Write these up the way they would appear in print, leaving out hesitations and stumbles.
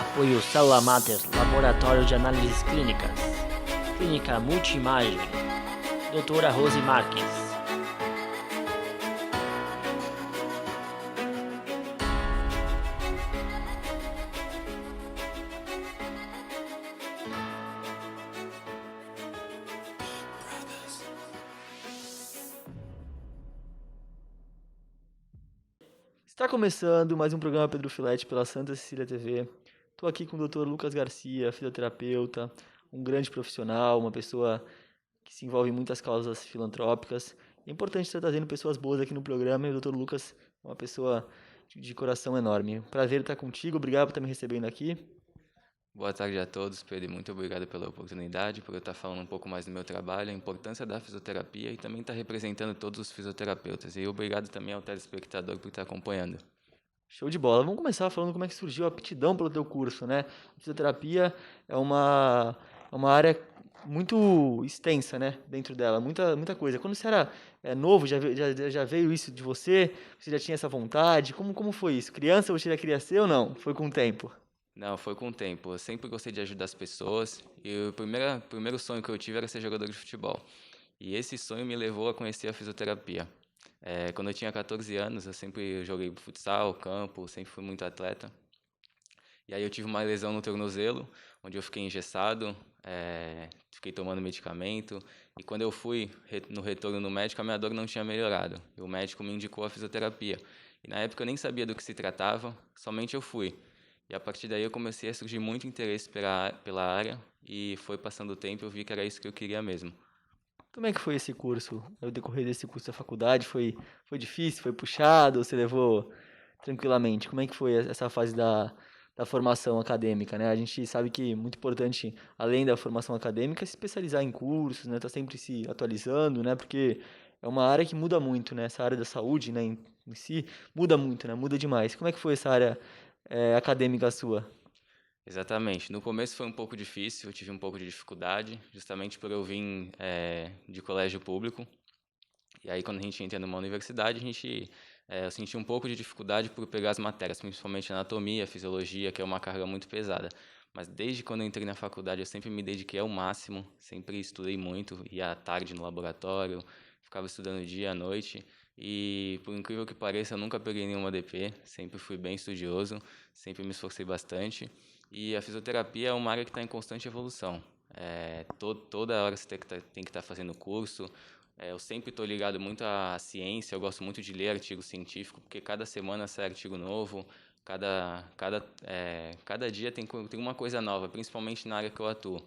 Apoio Célula Mater, Laboratório de Análises Clínicas. Clínica Multimagem. Doutora Rose Marques. Está começando mais um programa Pedro Filete pela Santa Cecília TV. Estou aqui com o Dr. Lucas Garcia, fisioterapeuta, um grande profissional, uma pessoa que se envolve em muitas causas filantrópicas. É importante estar trazendo pessoas boas aqui no programa e o Dr. Lucas é uma pessoa de coração enorme. Prazer estar contigo, obrigado por estar me recebendo aqui. Boa tarde a todos, Pedro, e muito obrigado pela oportunidade, por eu estar falando um pouco mais do meu trabalho, a importância da fisioterapia e também estar representando todos os fisioterapeutas. E obrigado também ao telespectador por estar acompanhando. Show de bola. Vamos começar falando como é que surgiu a aptidão pelo teu curso, né? A fisioterapia é uma área muito extensa, né? Dentro dela, muita coisa. Quando você era novo, já veio isso de você? Você já tinha essa vontade? Como foi isso? Criança você já queria ser ou não? Foi com o tempo? Não, foi com o tempo. Eu sempre gostei de ajudar as pessoas e o primeiro sonho que eu tive era ser jogador de futebol. E esse sonho me levou a conhecer a fisioterapia. Quando eu tinha 14 anos, eu sempre joguei futsal, campo, sempre fui muito atleta. E aí eu tive uma lesão no tornozelo, onde eu fiquei engessado, fiquei tomando medicamento. E quando eu fui no retorno no médico, a minha dor não tinha melhorado. E o médico me indicou a fisioterapia. E na época eu nem sabia do que se tratava, somente eu fui. E a partir daí eu comecei a surgir muito interesse pela área e foi passando o tempo e eu vi que era isso que eu queria mesmo. Como é que foi esse curso? O decorrer desse curso da faculdade foi difícil? Foi puxado? Ou você levou tranquilamente? Como é que foi essa fase da formação acadêmica, né? A gente sabe que é muito importante, além da formação acadêmica, se especializar em cursos, né? Tá sempre se atualizando, né? Porque é uma área que muda muito, né? Essa área da saúde, né? Em si, muda muito, né? Muda demais. Como é que foi essa área acadêmica sua? Exatamente. No começo foi um pouco difícil, eu tive um pouco de dificuldade, justamente por eu vir de colégio público. E aí, quando a gente entra numa universidade, eu senti um pouco de dificuldade por pegar as matérias, principalmente anatomia, fisiologia, que é uma carga muito pesada. Mas desde quando eu entrei na faculdade, eu sempre me dediquei ao máximo, sempre estudei muito, ia à tarde no laboratório, ficava estudando dia à noite. E, por incrível que pareça, eu nunca peguei nenhuma DP, sempre fui bem estudioso, sempre me esforcei bastante. E a fisioterapia é uma área que está em constante evolução. Toda hora você tem que estar fazendo curso. Eu sempre estou ligado muito à ciência, eu gosto muito de ler artigo científico, porque cada semana sai artigo novo, cada dia tem uma coisa nova, principalmente na área que eu atuo.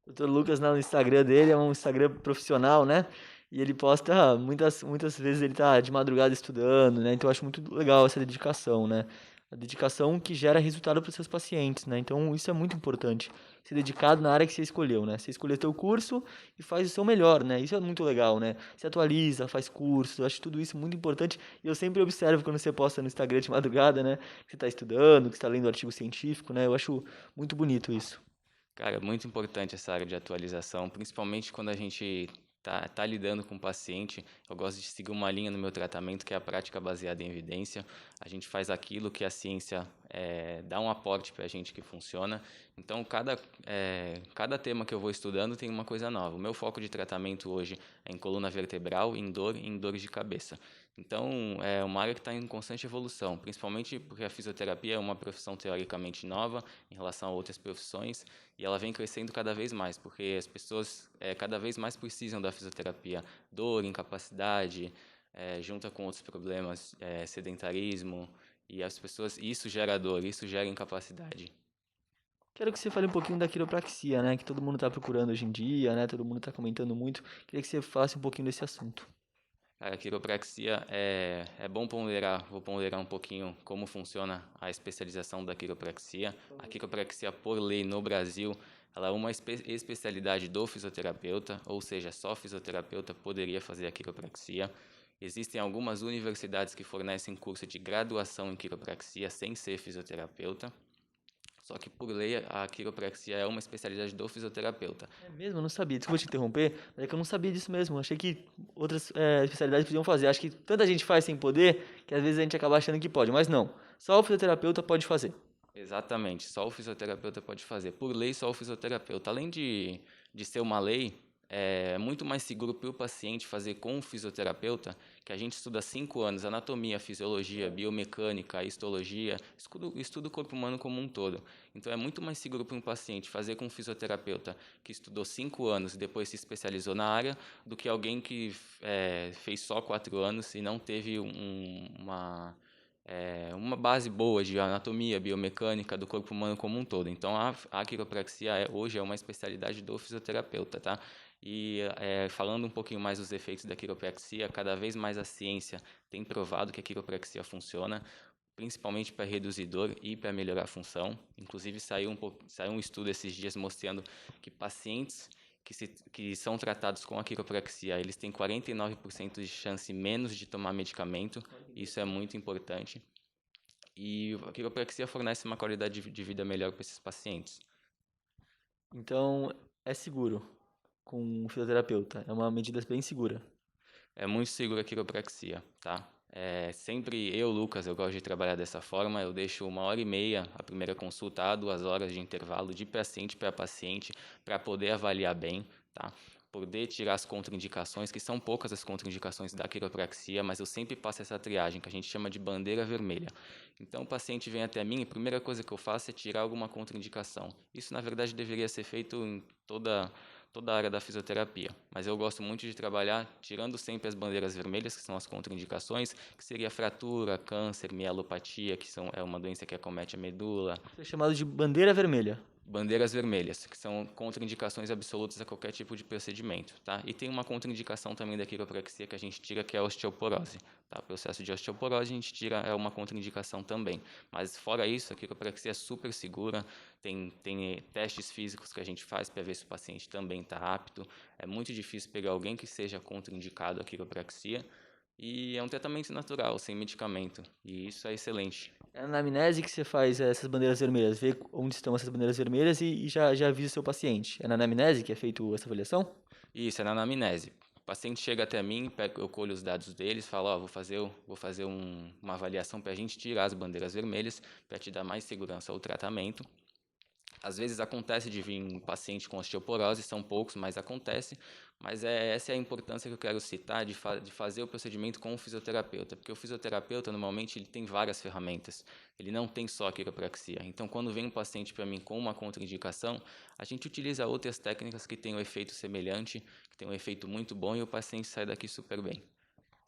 O Dr. Lucas, no Instagram dele, é um Instagram profissional, né? E ele posta muitas vezes ele tá de madrugada estudando, né? Então eu acho muito legal essa dedicação, né? A dedicação que gera resultado para os seus pacientes, né? Então isso é muito importante. Ser dedicado na área que você escolheu, né? Você escolheu teu curso e faz o seu melhor, né? Isso é muito legal, né? Se atualiza, faz cursos, eu acho tudo isso muito importante. E eu sempre observo quando você posta no Instagram de madrugada, né? Que você está estudando, que você está lendo artigo científico, né? Eu acho muito bonito isso. Cara, é muito importante essa área de atualização, principalmente quando a gente tá lidando com o paciente. Eu gosto de seguir uma linha no meu tratamento, que é a prática baseada em evidência. A gente faz aquilo que a ciência dá um aporte para a gente que funciona. Então, cada tema que eu vou estudando tem uma coisa nova. O meu foco de tratamento hoje é em coluna vertebral, em dor e em dores de cabeça. Então, é uma área que está em constante evolução, principalmente porque a fisioterapia é uma profissão teoricamente nova em relação a outras profissões e ela vem crescendo cada vez mais, porque as pessoas cada vez mais precisam da fisioterapia. Dor, incapacidade, junta com outros problemas, sedentarismo, e as pessoas, isso gera dor, isso gera incapacidade. Quero que você fale um pouquinho da quiropraxia, né? Que todo mundo está procurando hoje em dia, né? Todo mundo está comentando muito. Queria que você falasse um pouquinho desse assunto. A quiropraxia é bom ponderar, vou ponderar um pouquinho como funciona a especialização da quiropraxia. A quiropraxia, por lei, no Brasil, ela é uma especialidade do fisioterapeuta, ou seja, só fisioterapeuta poderia fazer a quiropraxia. Existem algumas universidades que fornecem curso de graduação em quiropraxia sem ser fisioterapeuta. Só que, por lei, a quiropraxia é uma especialidade do fisioterapeuta. É mesmo? Eu não sabia. Desculpa te interromper, mas é que eu não sabia disso mesmo. Achei que outras especialidades podiam fazer. Acho que tanta gente faz sem poder que às vezes a gente acaba achando que pode, mas não. Só o fisioterapeuta pode fazer. Exatamente, só o fisioterapeuta pode fazer. Por lei, só o fisioterapeuta. Além de ser uma lei, é muito mais seguro para o paciente fazer com o fisioterapeuta, que a gente estuda 5 anos, anatomia, fisiologia, biomecânica, histologia, estuda o corpo humano como um todo. Então é muito mais seguro para um paciente fazer com um fisioterapeuta que estudou 5 anos e depois se especializou na área, do que alguém que fez só 4 anos e não teve uma base boa de anatomia, biomecânica do corpo humano como um todo. Então, a quiropraxia hoje é uma especialidade do fisioterapeuta, tá? E falando um pouquinho mais dos efeitos da quiropraxia, cada vez mais a ciência tem provado que a quiropraxia funciona, principalmente para reduzir dor e para melhorar a função. Inclusive, saiu um estudo esses dias mostrando que pacientes que são tratados com a quiropraxia, eles têm 49% de chance menos de tomar medicamento. Isso é muito importante. E a quiropraxia fornece uma qualidade de vida melhor para esses pacientes. Então, é seguro com um fisioterapeuta. É uma medida bem segura. É muito seguro a quiropraxia, tá? Sempre eu, Lucas, eu gosto de trabalhar dessa forma. Eu deixo 1h30 a primeira consulta, a 2 horas de intervalo de paciente para paciente, para poder avaliar bem, tá? Poder tirar as contraindicações, que são poucas as contraindicações da quiropraxia, mas eu sempre passo essa triagem, que a gente chama de bandeira vermelha. Então, o paciente vem até mim, a primeira coisa que eu faço é tirar alguma contraindicação. Isso, na verdade, deveria ser feito em toda a área da fisioterapia, mas eu gosto muito de trabalhar tirando sempre as bandeiras vermelhas, que são as contraindicações, que seria fratura, câncer, mielopatia, é uma doença que acomete a medula. Isso é chamado de bandeira vermelha. Bandeiras vermelhas, que são contraindicações absolutas a qualquer tipo de procedimento, tá? E tem uma contraindicação também da quiropraxia que a gente tira, que é a osteoporose, tá? O processo de osteoporose a gente tira, é uma contraindicação também. Mas fora isso, a quiropraxia é super segura, tem testes físicos que a gente faz para ver se o paciente também está apto. É muito difícil pegar alguém que seja contraindicado à quiropraxia. E é um tratamento natural, sem medicamento. E isso é excelente. É na anamnese que você faz essas bandeiras vermelhas, vê onde estão essas bandeiras vermelhas e já avisa o seu paciente. É na anamnese que é feito essa avaliação? Isso, é na anamnese. O paciente chega até mim, eu colho os dados deles, falo, ó, vou fazer uma avaliação para a gente tirar as bandeiras vermelhas, para te dar mais segurança ao tratamento. Às vezes acontece de vir um paciente com osteoporose, são poucos, mas acontece. Mas essa é a importância que eu quero citar de fazer o procedimento com o fisioterapeuta, porque o fisioterapeuta normalmente ele tem várias ferramentas, ele não tem só a quiropraxia. Então, quando vem um paciente para mim com uma contraindicação, a gente utiliza outras técnicas que têm um efeito semelhante, que têm um efeito muito bom e o paciente sai daqui super bem.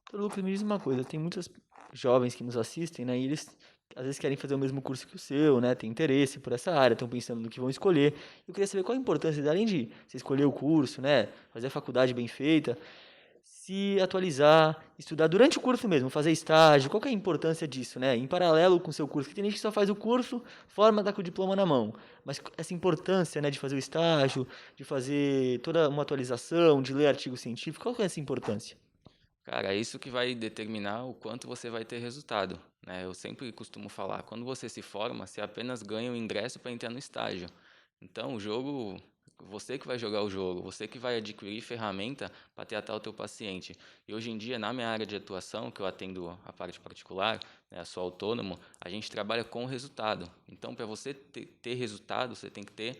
Então, Lucas, me diz uma coisa, tem muitos jovens que nos assistem, né, e eles às vezes querem fazer o mesmo curso que o seu, né, tem interesse por essa área, estão pensando no que vão escolher. Eu queria saber qual a importância, além de você escolher o curso, né, fazer a faculdade bem feita, se atualizar, estudar durante o curso mesmo, fazer estágio, qual que é a importância disso, né, em paralelo com o seu curso, que tem gente que só faz o curso, forma, tá com o diploma na mão, mas essa importância, né, de fazer o estágio, de fazer toda uma atualização, de ler artigo científico, qual que é essa importância? Cara, é isso que vai determinar o quanto você vai ter resultado, né? Eu sempre costumo falar, quando você se forma, você apenas ganha o ingresso para entrar no estágio. Então, o jogo, você que vai jogar o jogo, você que vai adquirir ferramenta para tratar o teu paciente. E hoje em dia, na minha área de atuação, que eu atendo a parte particular, né, eu sou autônomo, a gente trabalha com resultado. Então, para você ter resultado, você tem que ter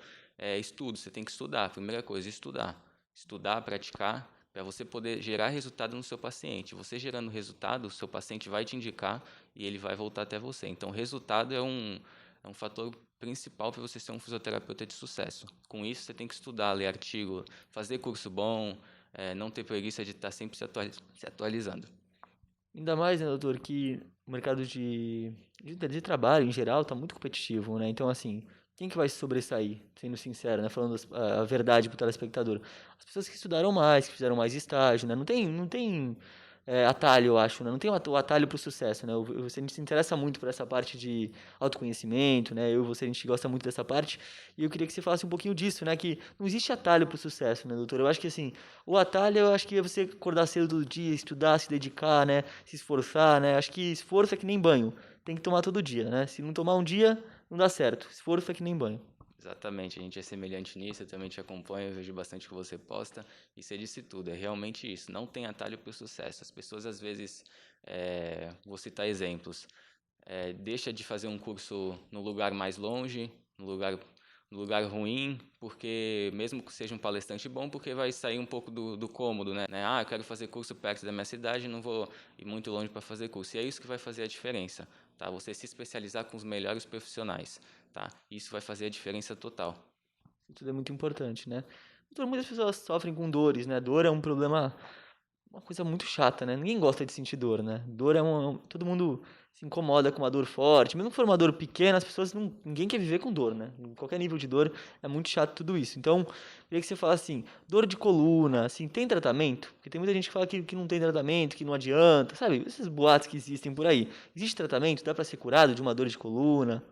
estudo, você tem que estudar. Primeira coisa, estudar. Estudar, praticar para você poder gerar resultado no seu paciente. Você gerando resultado, o seu paciente vai te indicar e ele vai voltar até você. Então, resultado é um fator principal para você ser um fisioterapeuta de sucesso. Com isso, você tem que estudar, ler artigo, fazer curso bom, não ter preguiça de estar sempre se atualizando. Ainda mais, né, doutor, que o mercado de trabalho em geral está muito competitivo, né? Então, assim, quem que vai se sobressair, sendo sincero, né? Falando a verdade para o telespectador. As pessoas que estudaram mais, que fizeram mais estágio, né? Não tem atalho, eu acho, né? Não tem o atalho para o sucesso, né? Você se interessa muito por essa parte de autoconhecimento, né? Eu e você, a gente gosta muito dessa parte. E eu queria que você falasse um pouquinho disso, né? Que não existe atalho para o sucesso, né, doutor? Eu acho que, assim, o atalho, eu acho que é você acordar cedo todo dia, estudar, se dedicar, né? Se esforçar, né? Acho que esforço é que nem banho. Tem que tomar todo dia, né? Se não tomar um dia, não dá certo. Esforço é que nem banho. Exatamente, a gente é semelhante nisso, eu também te acompanho, eu vejo bastante o que você posta, e você disse tudo, é realmente isso, não tem atalho para o sucesso. As pessoas às vezes, vou citar exemplos, deixa de fazer um curso no lugar mais longe, no lugar ruim, porque mesmo que seja um palestrante bom, porque vai sair um pouco do cômodo, né? Eu quero fazer curso perto da minha cidade, não vou ir muito longe para fazer curso. E é isso que vai fazer a diferença, tá? Você se especializar com os melhores profissionais, tá? Isso vai fazer a diferença total. Tudo é muito importante, né? Então, muitas pessoas sofrem com dores, né? Dor é um problema, uma coisa muito chata, né? Ninguém gosta de sentir dor, né? Dor é todo mundo se incomoda com uma dor forte. Mesmo que for uma dor pequena, as pessoas não, ninguém quer viver com dor, né? Em qualquer nível de dor é muito chato tudo isso. Então, queria que você falasse assim, dor de coluna, assim, tem tratamento? Porque tem muita gente que fala que não tem tratamento, que não adianta, sabe? Esses boatos que existem por aí. Existe tratamento? Dá pra ser curado de uma dor de coluna?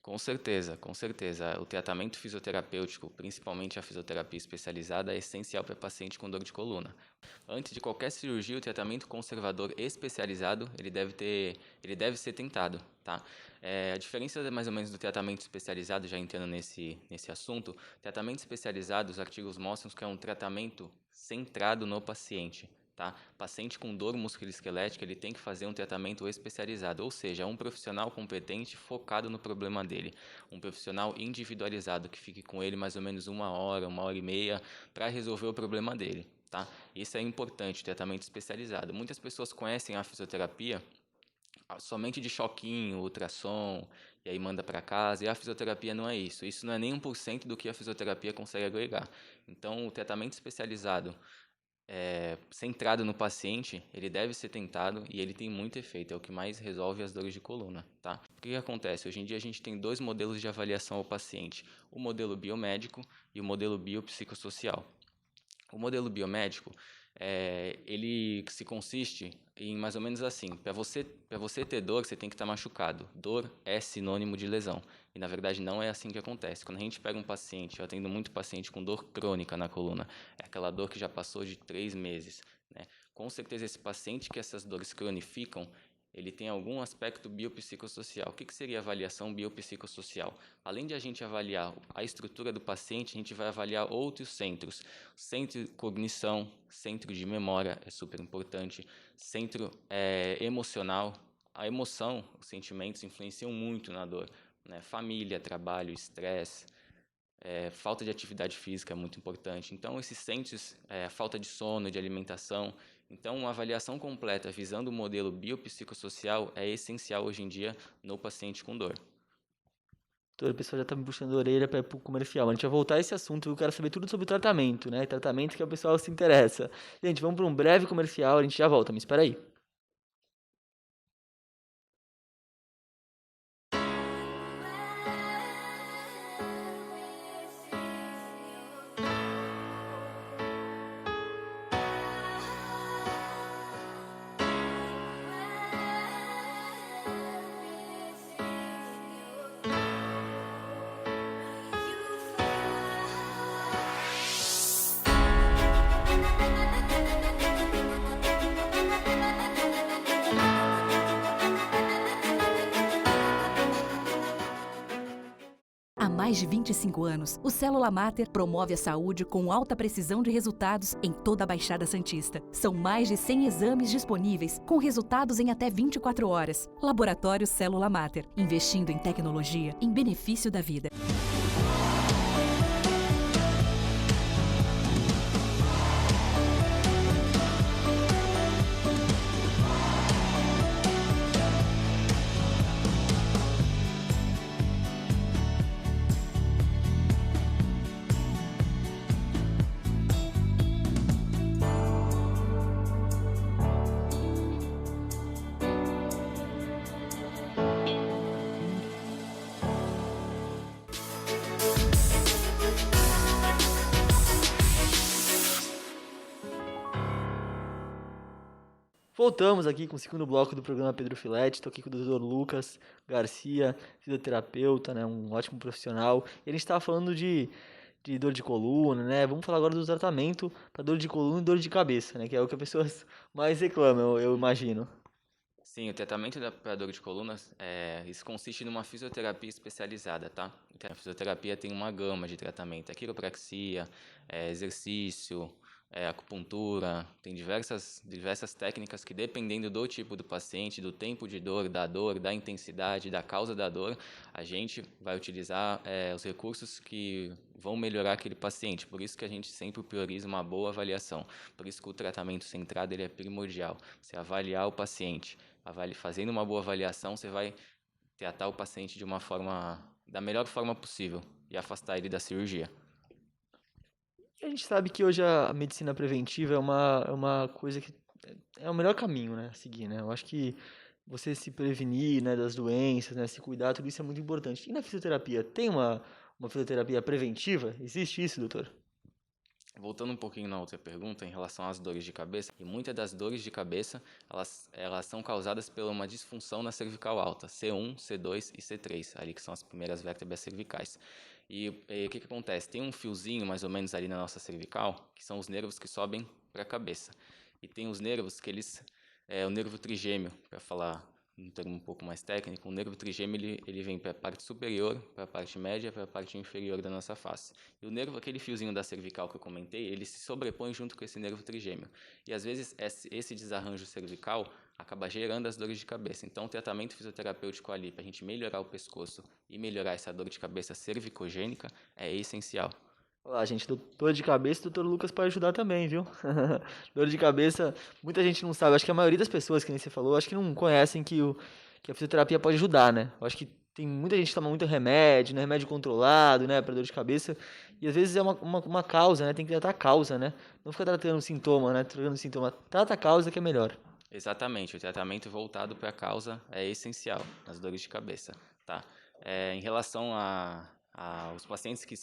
Com certeza, com certeza. O tratamento fisioterapêutico, principalmente a fisioterapia especializada, é essencial para paciente com dor de coluna. Antes de qualquer cirurgia, o tratamento conservador especializado, ele deve ser tentado, tá? A diferença mais ou menos do tratamento especializado, já entrando nesse assunto, tratamento especializado, os artigos mostram que é um tratamento centrado no paciente. Tá? Paciente com dor musculoesquelética, ele tem que fazer um tratamento especializado, ou seja, um profissional competente focado no problema dele, um profissional individualizado que fique com ele mais ou menos 1 hora e meia para resolver o problema dele. Tá? Isso é importante, tratamento especializado. Muitas pessoas conhecem a fisioterapia somente de choquinho, ultrassom, e aí manda para casa, e a fisioterapia não é isso. Isso não é nem 1% do que a fisioterapia consegue agregar. Então, o tratamento especializado centrado no paciente, ele deve ser tentado e ele tem muito efeito, é o que mais resolve as dores de coluna, tá? O que acontece? Hoje em dia a gente tem dois modelos de avaliação ao paciente, o modelo biomédico e o modelo biopsicossocial. O modelo biomédico, ele se consiste em mais ou menos assim, para você ter dor, você tem que estar machucado. Dor é sinônimo de lesão. E na verdade não é assim que acontece. Quando a gente pega um paciente, eu atendo muito paciente com dor crônica na coluna, é aquela dor que já passou de 3 meses, né? Com certeza esse paciente que essas dores cronificam, ele tem algum aspecto biopsicossocial. O que seria avaliação biopsicossocial? Além de a gente avaliar a estrutura do paciente, a gente vai avaliar outros centros. Centro de cognição, centro de memória é super importante, centro emocional. A emoção, os sentimentos influenciam muito na dor, né? Família, trabalho, estresse, falta de atividade física é muito importante. Então, esses centros, falta de sono, de alimentação. Então, uma avaliação completa visando o modelo biopsicossocial é essencial hoje em dia no paciente com dor. Doutor, o pessoal já tá me puxando a orelha para ir pro comercial. A gente vai voltar a esse assunto, eu quero saber tudo sobre o tratamento, né? Tratamento que o pessoal se interessa. Gente, vamos para um breve comercial, a gente já volta, me espera aí. Há mais de 25 anos, o Célula Mater promove a saúde com alta precisão de resultados em toda a Baixada Santista. São mais de 100 exames disponíveis, com resultados em até 24 horas. Laboratório Célula Mater, investindo em tecnologia em benefício da vida. Voltamos aqui com o segundo bloco do programa Pedro Filete. Estou aqui com o Dr. Lucas Garcia, fisioterapeuta, né, um ótimo profissional. E a gente estava falando de dor de coluna, né? Vamos falar agora do tratamento para dor de coluna e dor de cabeça, né? Que é o que as pessoas mais reclamam, eu imagino. Sim, o tratamento para dor de coluna, isso consiste numa fisioterapia especializada, tá? Então, a fisioterapia tem uma gama de tratamento, quiropraxia, exercício, acupuntura, tem diversas técnicas que, dependendo do tipo do paciente, do tempo de dor, da intensidade, da causa da dor, a gente vai utilizar os recursos que vão melhorar aquele paciente. Por isso que a gente sempre prioriza uma boa avaliação. Por isso que o tratamento centrado ele é primordial. Você avaliar o paciente, fazendo uma boa avaliação, você vai tratar o paciente da melhor forma possível e afastar ele da cirurgia. E a gente sabe que hoje a medicina preventiva é uma coisa que é o melhor caminho, né, a seguir, né? Eu acho que você se prevenir, né, das doenças, né, se cuidar, tudo isso é muito importante. E na fisioterapia, tem uma fisioterapia preventiva? Existe isso, doutor? Voltando um pouquinho na outra pergunta em relação às dores de cabeça, e muitas das dores de cabeça, elas são causadas por uma disfunção na cervical alta, C1, C2 e C3, ali que são as primeiras vértebras cervicais. E o que acontece? Tem um fiozinho mais ou menos ali na nossa cervical, que são os nervos que sobem para a cabeça. E tem os nervos que o nervo trigêmeo, para falar um termo um pouco mais técnico, o nervo trigêmeo ele vem para a parte superior, para a parte média, para a parte inferior da nossa face. E o nervo, aquele fiozinho da cervical que eu comentei, ele se sobrepõe junto com esse nervo trigêmeo. E às vezes esse desarranjo cervical acaba gerando as dores de cabeça. Então o tratamento fisioterapêutico ali, para a gente melhorar o pescoço e melhorar essa dor de cabeça cervicogênica, é essencial. Olá, gente, dor de cabeça, o doutor Lucas pode ajudar também, viu? Dor de cabeça, muita gente não sabe, acho que a maioria das pessoas, que nem você falou, acho que não conhecem que a fisioterapia pode ajudar, né? Eu acho que tem muita gente que toma muito remédio, né? Remédio controlado, né? Para dor de cabeça, e às vezes é uma causa, né? Tem que tratar a causa, né? Não fica tratando o sintoma, né? Tratando o sintoma, trata a causa que é melhor. Exatamente, o tratamento voltado para a causa é essencial nas dores de cabeça, tá? Em relação aos pacientes que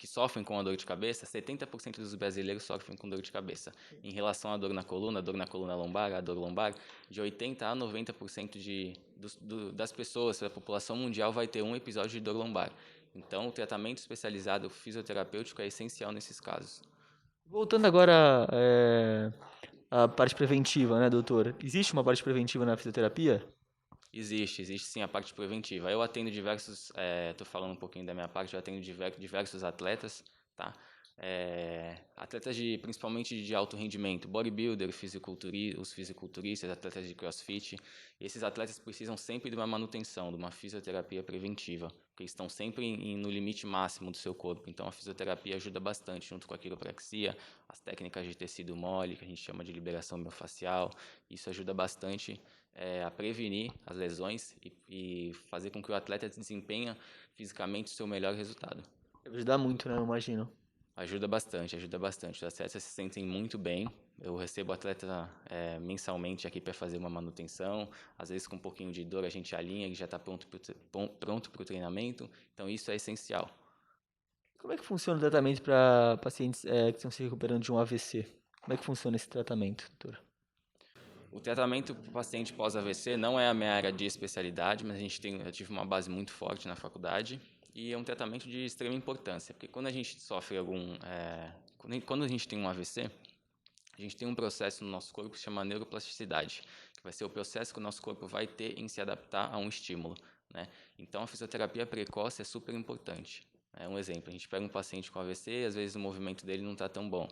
sofrem com a dor de cabeça, 70% dos brasileiros sofrem com dor de cabeça. Em relação à dor na coluna lombar, a dor lombar, de 80 a 90% das pessoas, da população mundial, vai ter um episódio de dor lombar. Então, o tratamento especializado fisioterapêutico é essencial nesses casos. Voltando agora à parte preventiva, né, doutor? Existe uma parte preventiva na fisioterapia? Existe sim a parte preventiva. Eu atendo tô falando um pouquinho da minha parte, eu atendo diversos atletas, tá? Atletas principalmente de alto rendimento, bodybuilder, os fisiculturistas, atletas de crossfit. E esses atletas precisam sempre de uma manutenção, de uma fisioterapia preventiva, porque eles estão sempre no limite máximo do seu corpo. Então a fisioterapia ajuda bastante, junto com a quiropraxia, as técnicas de tecido mole, que a gente chama de liberação miofascial. Isso ajuda bastante a prevenir as lesões e fazer com que o atleta desempenhe fisicamente o seu melhor resultado. Deve ajudar muito, né? Eu imagino. Ajuda bastante, ajuda bastante. Os atletas se sentem muito bem. Eu recebo atleta mensalmente aqui para fazer uma manutenção. Às vezes com um pouquinho de dor a gente alinha, ele já está pronto para o treinamento. Então isso é essencial. Como é que funciona o tratamento para pacientes que estão se recuperando de um AVC? Como é que funciona esse tratamento, doutor? O tratamento para o paciente pós-AVC não é a minha área de especialidade, mas eu tive uma base muito forte na faculdade e é um tratamento de extrema importância, porque quando a gente sofre quando a gente tem um AVC, a gente tem um processo no nosso corpo que se chama neuroplasticidade, que vai ser o processo que o nosso corpo vai ter em se adaptar a um estímulo, né? Então a fisioterapia precoce é super importante. Um exemplo, a gente pega um paciente com AVC e às vezes o movimento dele não está tão bom.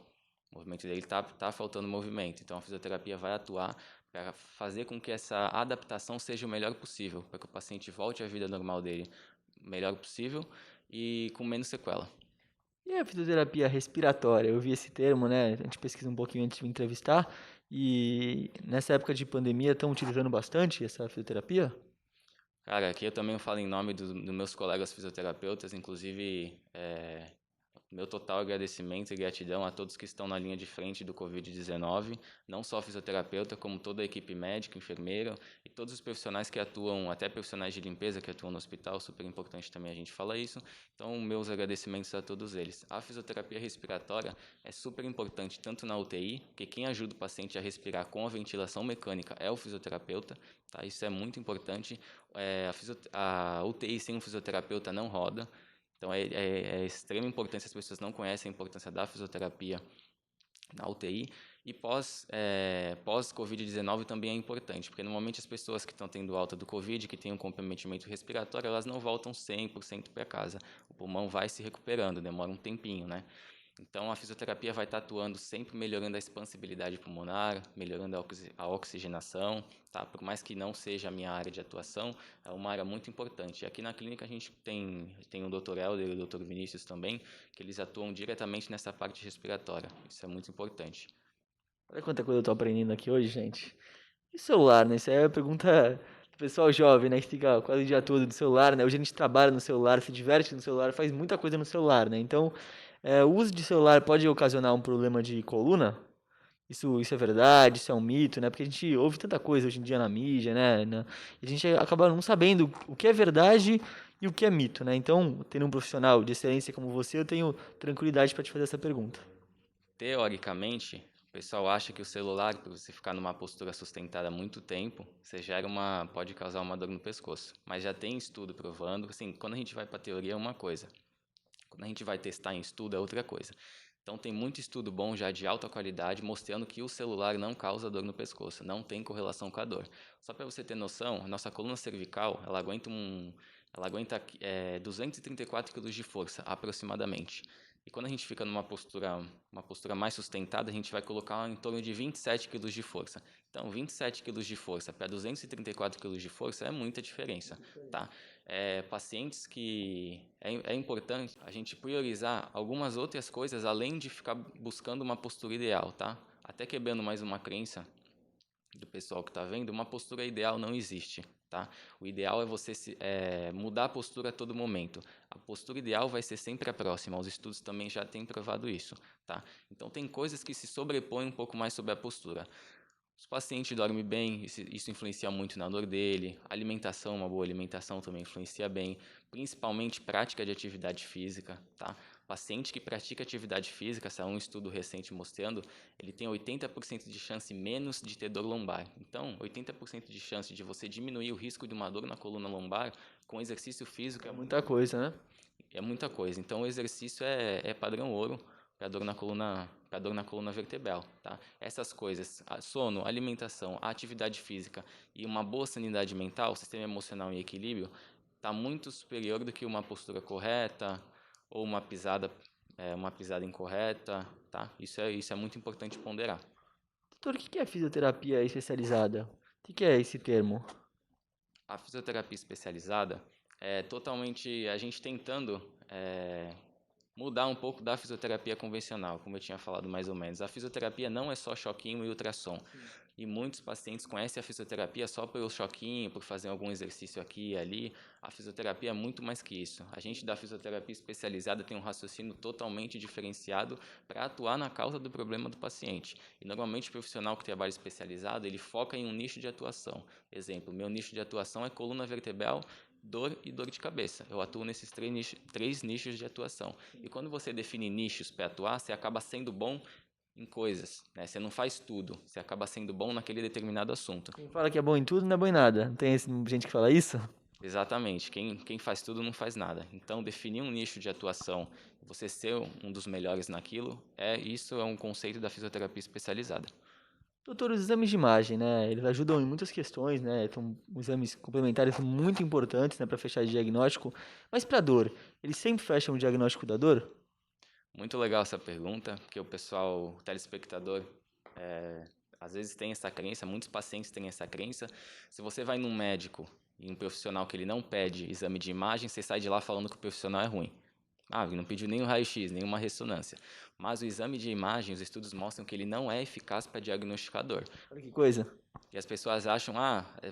O movimento dele tá faltando movimento, então a fisioterapia vai atuar para fazer com que essa adaptação seja o melhor possível, para que o paciente volte à vida normal dele o melhor possível e com menos sequela. E a fisioterapia respiratória? Eu vi esse termo, né? A gente pesquisa um pouquinho antes de me entrevistar. E nessa época de pandemia estão utilizando bastante essa fisioterapia? Cara, aqui eu também falo em nome dos meus colegas fisioterapeutas, inclusive meu total agradecimento e gratidão a todos que estão na linha de frente do Covid-19, não só fisioterapeuta, como toda a equipe médica, enfermeira e todos os profissionais que atuam, até profissionais de limpeza que atuam no hospital, super importante também a gente falar isso. Então, meus agradecimentos a todos eles. A fisioterapia respiratória é super importante tanto na UTI, porque quem ajuda o paciente a respirar com a ventilação mecânica é o fisioterapeuta, tá? Isso é muito importante. A UTI sem um fisioterapeuta não roda. Então, é extrema importância, as pessoas não conhecem a importância da fisioterapia na UTI. E pós-Covid-19 também é importante, porque normalmente as pessoas que estão tendo alta do Covid, que têm um comprometimento respiratório, elas não voltam 100% para casa. O pulmão vai se recuperando, demora um tempinho, né? Então, a fisioterapia vai estar atuando sempre melhorando a expansibilidade pulmonar, melhorando a oxigenação, tá? Por mais que não seja a minha área de atuação, é uma área muito importante. E aqui na clínica a gente tem o Dr. Helder e o Dr. Vinícius também, que eles atuam diretamente nessa parte respiratória. Isso é muito importante. Olha quanta coisa eu tô aprendendo aqui hoje, gente. E celular, né? Isso aí é a pergunta do pessoal jovem, né? Que fica quase o dia todo no celular, né? Hoje a gente trabalha no celular, se diverte no celular, faz muita coisa no celular, né? Então, o uso de celular pode ocasionar um problema de coluna? Isso é verdade? Isso é um mito, né? Porque a gente ouve tanta coisa hoje em dia na mídia, né? E a gente acaba não sabendo o que é verdade e o que é mito, né? Então, tendo um profissional de excelência como você, eu tenho tranquilidade para te fazer essa pergunta. Teoricamente, o pessoal acha que o celular, por você ficar numa postura sustentada há muito tempo, pode causar uma dor no pescoço. Mas já tem estudo provando, assim, quando a gente vai para a teoria é uma coisa, quando a gente vai testar em estudo é outra coisa. Então tem muito estudo bom já de alta qualidade mostrando que o celular não causa dor no pescoço, não tem correlação com a dor. Só para você ter noção, a nossa coluna cervical, ela aguenta 234 kg de força, aproximadamente. E quando a gente fica uma postura mais sustentada, a gente vai colocar em torno de 27 kg de força. Então, 27 kg de força para 234 kg de força é muita diferença, tá? Pacientes que é importante a gente priorizar algumas outras coisas além de ficar buscando uma postura ideal, tá? Até quebrando mais uma crença do pessoal que está vendo, uma postura ideal não existe, tá? O ideal é você mudar a postura a todo momento. A postura ideal vai ser sempre a próxima. Os estudos também já têm provado isso, tá? Então tem coisas que se sobrepõem um pouco mais sobre a postura. Os pacientes dormem bem, isso influencia muito na dor dele. Alimentação, uma boa alimentação também influencia bem, principalmente prática de atividade física, tá? Paciente que pratica atividade física, saiu um estudo recente mostrando, ele tem 80% de chance menos de ter dor lombar. Então, 80% de chance de você diminuir o risco de uma dor na coluna lombar com exercício físico É muita coisa, né? é muita coisa. Então, o exercício é padrão ouro para dor na coluna vertebral, tá? Essas coisas, sono, alimentação, atividade física e uma boa sanidade mental, sistema emocional em equilíbrio, está muito superior do que uma postura correta ou uma pisada incorreta, tá? Isso é muito importante ponderar. Doutor, o que é fisioterapia especializada? O que é esse termo? A fisioterapia especializada é totalmente a gente tentando mudar um pouco da fisioterapia convencional, como eu tinha falado mais ou menos. A fisioterapia não é só choquinho e ultrassom. E muitos pacientes conhecem a fisioterapia só pelo choquinho, por fazer algum exercício aqui e ali. A fisioterapia é muito mais que isso. A gente da fisioterapia especializada tem um raciocínio totalmente diferenciado para atuar na causa do problema do paciente. E normalmente o profissional que trabalha especializado, ele foca em um nicho de atuação. Exemplo, meu nicho de atuação é coluna vertebral, dor e dor de cabeça. Eu atuo nesses três nichos de atuação. E quando você define nichos para atuar, você acaba sendo bom em coisas, né? Você não faz tudo, você acaba sendo bom naquele determinado assunto. Quem fala que é bom em tudo não é bom em nada. Não tem gente que fala isso? Exatamente, quem faz tudo não faz nada. Então, definir um nicho de atuação, você ser um dos melhores naquilo, isso é um conceito da fisioterapia especializada. Doutor, os exames de imagem, né? Eles ajudam em muitas questões, né? São exames complementares muito importantes, né, para fechar diagnóstico. Mas para dor, eles sempre fecham o diagnóstico da dor? Muito legal essa pergunta, porque o telespectador, às vezes tem essa crença, muitos pacientes têm essa crença. Se você vai num médico e um profissional que ele não pede exame de imagem, você sai de lá falando que o profissional é ruim. Ele não pediu nenhum raio-x, nenhuma ressonância. Mas o exame de imagem, os estudos mostram que ele não é eficaz para diagnosticar dor. Olha que coisa. E as pessoas acham,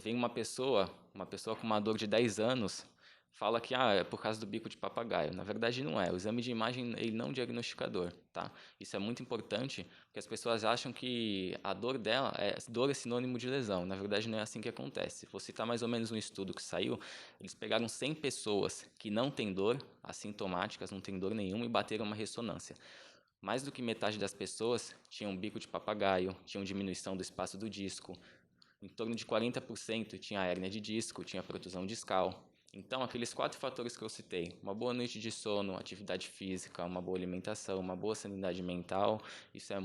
vem uma pessoa com uma dor de 10 anos, fala que é por causa do bico de papagaio. Na verdade não é. O exame de imagem ele não diagnostica dor, tá? Isso é muito importante, porque as pessoas acham que a dor é sinônimo de lesão. Na verdade não é assim que acontece. Vou citar mais ou menos um estudo que saiu, eles pegaram 100 pessoas que não têm dor, assintomáticas, não têm dor nenhuma e bateram uma ressonância. Mais do que metade das pessoas tinham bico de papagaio, tinham diminuição do espaço do disco, em torno de 40% tinha hérnia de disco, tinha protusão discal. Então, aqueles 4 fatores que eu citei, uma boa noite de sono, atividade física, uma boa alimentação, uma boa sanidade mental, isso é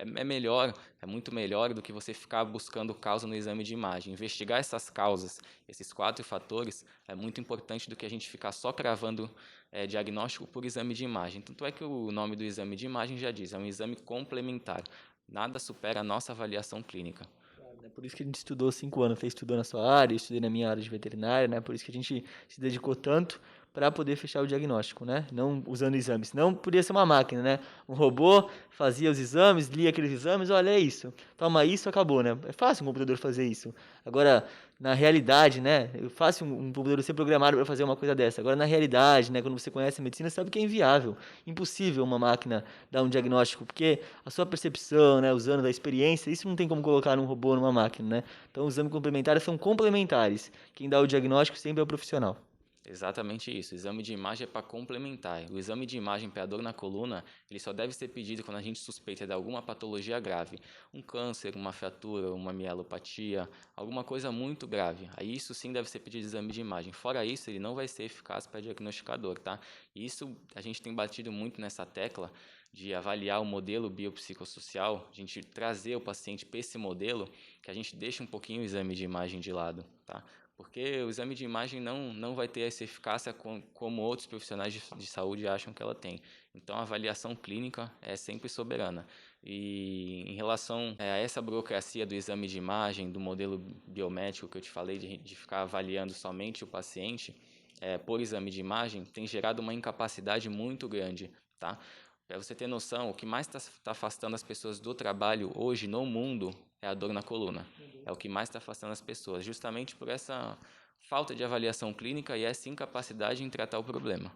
é melhor, é muito melhor do que você ficar buscando causa no exame de imagem. Investigar essas causas, esses 4 fatores, é muito importante do que a gente ficar só cravando diagnóstico por exame de imagem. Tanto é que o nome do exame de imagem já diz, é um exame complementar. Nada supera a nossa avaliação clínica. É por isso que a gente estudou 5 anos. Você estudou na sua área, eu estudei na minha área de veterinária, né? Por isso que a gente se dedicou tanto para poder fechar o diagnóstico, né? Não usando exames. Não podia ser uma máquina, né? Um robô fazia os exames, lia aqueles exames, olha, é isso. Toma isso, acabou, né? É fácil um computador fazer isso. Agora, na realidade, né? É fácil um computador ser programado para fazer uma coisa dessa. Agora, na realidade, né? Quando você conhece a medicina, você sabe que é inviável. Impossível uma máquina dar um diagnóstico, porque a sua percepção, né? Usando da experiência, isso não tem como colocar num robô, numa máquina, né? Então, os exames complementares são complementares. Quem dá o diagnóstico sempre é o profissional. Exatamente isso. O exame de imagem é para complementar. O exame de imagem para dor na coluna, ele só deve ser pedido quando a gente suspeita de alguma patologia grave, um câncer, uma fratura, uma mielopatia, alguma coisa muito grave. Aí isso sim deve ser pedido exame de imagem. Fora isso, ele não vai ser eficaz para diagnosticador, tá? E isso a gente tem batido muito nessa tecla de avaliar o modelo biopsicossocial, a gente trazer o paciente para esse modelo, que a gente deixa um pouquinho o exame de imagem de lado, tá? Porque o exame de imagem não vai ter essa eficácia como outros profissionais de saúde acham que ela tem. Então, a avaliação clínica é sempre soberana. E em relação a essa burocracia do exame de imagem, do modelo biométrico que eu te falei, de ficar avaliando somente o paciente por exame de imagem, tem gerado uma incapacidade muito grande, tá? Para você ter noção, o que mais está afastando as pessoas do trabalho hoje no mundo é a dor na coluna. É o que mais está afastando as pessoas, justamente por essa falta de avaliação clínica e essa incapacidade em tratar o problema.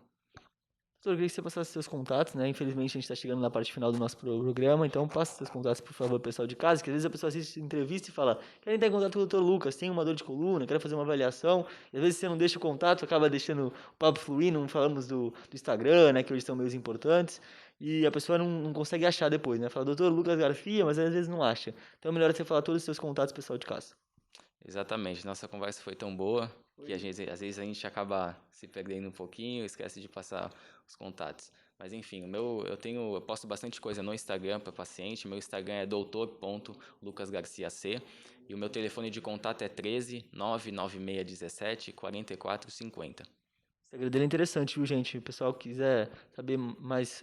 Doutor, eu queria que você passasse seus contatos, né? Infelizmente, a gente está chegando na parte final do nosso programa, então passe seus contatos, por favor, pessoal de casa, que às vezes a pessoa assiste entrevista e fala, quero entrar em contato com o Dr. Lucas, tenho uma dor de coluna, quero fazer uma avaliação, e às vezes você não deixa o contato, acaba deixando o papo fluir, não falamos do Instagram, né, que hoje são meios importantes, e a pessoa não consegue achar depois, né? Fala, Dr. Lucas Garcia, mas às vezes não acha. Então é melhor você falar todos os seus contatos, pessoal de casa. Exatamente, nossa conversa foi tão boa que às vezes a gente acaba se perdendo um pouquinho, esquece de passar os contatos. Mas enfim, eu posto bastante coisa no Instagram para paciente. Meu Instagram é doutor.lucasgarciac e o meu telefone de contato é 13 99617 4450. O Instagram dele é interessante, viu, gente? O pessoal que quiser saber mais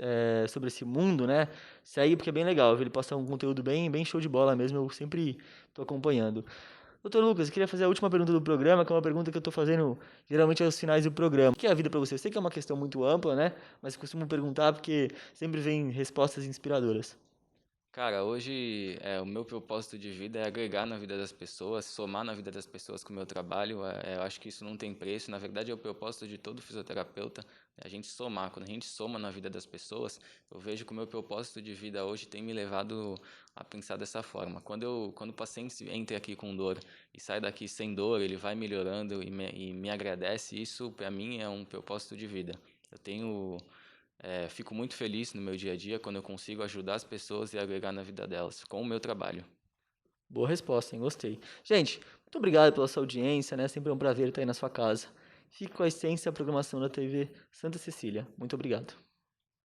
sobre esse mundo, né? Segue porque é bem legal, viu? Ele posta um conteúdo bem show de bola mesmo, eu sempre tô acompanhando. Doutor Lucas, eu queria fazer a última pergunta do programa, que é uma pergunta que eu tô fazendo geralmente aos finais do programa. O que é a vida para você? Eu sei que é uma questão muito ampla, né? Mas eu costumo perguntar porque sempre vem respostas inspiradoras. Cara, hoje o meu propósito de vida é agregar na vida das pessoas, somar na vida das pessoas com o meu trabalho. Eu acho que isso não tem preço. Na verdade, é o propósito de todo fisioterapeuta, é a gente somar. Quando a gente soma na vida das pessoas, eu vejo que o meu propósito de vida hoje tem me levado a pensar dessa forma. Quando o paciente entra aqui com dor e sai daqui sem dor, ele vai melhorando e me agradece. Isso, para mim, é um propósito de vida. Fico muito feliz no meu dia a dia quando eu consigo ajudar as pessoas e agregar na vida delas com o meu trabalho. Boa resposta, hein? Gostei. Gente, muito obrigado pela sua audiência, né? Sempre é um prazer estar aí na sua casa. Fique com a essência e a programação da TV Santa Cecília. Muito obrigado.